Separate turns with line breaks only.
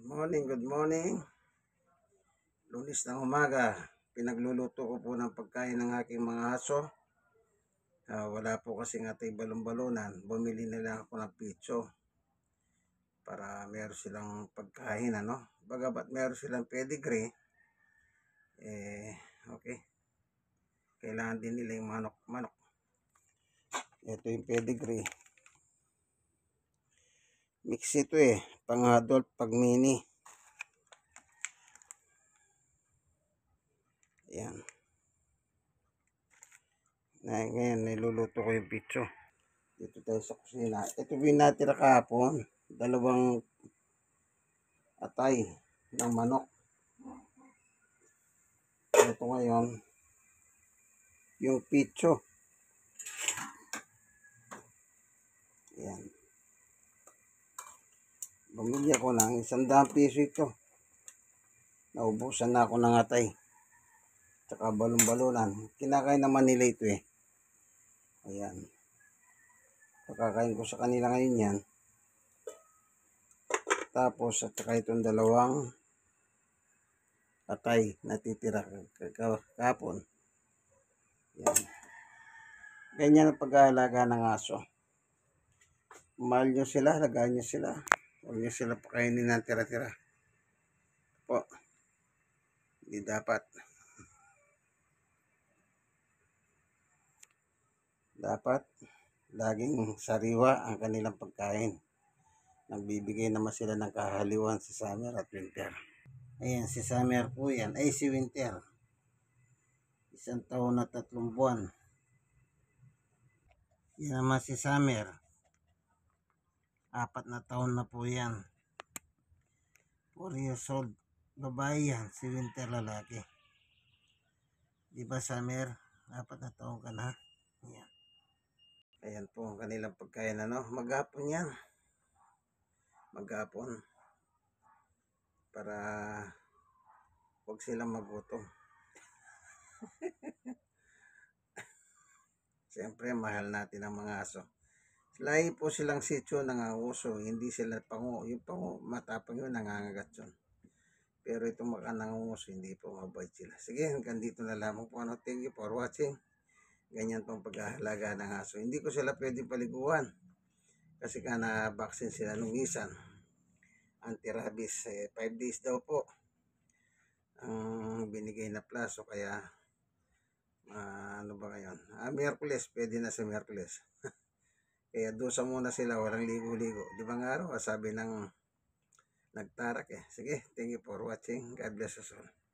Good morning. Lunes ng umaga. Pinagluluto ko po ng pagkain ng aking mga aso. Wala po kasing atay balon-balunan. Bumili na lang ako ng pitso para meron silang pagkain, Bagamat meron silang pedigree, okay. Kailangan din nila yung manok. Ito yung pedigree. Mix ito pang adult, pag mini. Ayan. Ngayon, niluluto ko yung pitso. Dito tayo sa kusina. Ito yung natira kahapon. 2 atay ng manok. Ito ngayon, yung pitso. Ayan. Bumili ako ng 100 piso ito. Naubusan na ako ng atay. Tsaka balon-balunan. Kinakain naman nila ito Ayan. Pakakain ko sa kanila ngayon yan. Tapos at saka itong 2 atay natitira kahapon. Yan. Ganyan ang pag-aalaga ng aso. Mahal nyo sila, lagaan nyo sila. Huwag nyo sila pakainin ng tira-tira. Po. Hindi dapat. Dapat laging sariwa ang kanilang pagkain. Nagbibigay naman sila ng kahaliwan si Summer at Winter. Ayan, si Summer po yan. Ay, si Winter. 1 taon na 3 buwan. Yan naman si Summer. 4 na taon na po yan. 4 years old. Babae yan. Si Winter lalaki. Diba Summer? 4 na taon ka na. Ayan. Ayan po ang kanilang pagkain. Maghapon yan. Maghapon. Para huwag silang magutom. Siyempre, mahal natin ang mga aso. Lahi po silang sityo nanganguso. Hindi sila pango. Yung pango, matapang yun, nangangagat yun. Pero itong mga nanganguso, hindi po mabait sila. Sige, hanggang dito na lamang po. Thank you for watching. Ganyan pong pag-ahalaga ng aso. Hindi ko sila pwede paliguan. Kasi na-vaccine sila nung isan. Anti-rabies. 5 days daw po ang binigay na plaso. Kaya ano ba ngayon? Miyerkules. Pwede na sa Miyerkules. Kaya dusa muna sila. Walang ligo-ligo. Di ba nga araw? Sabi ng nagtarak Sige, thank you for watching. God bless us all.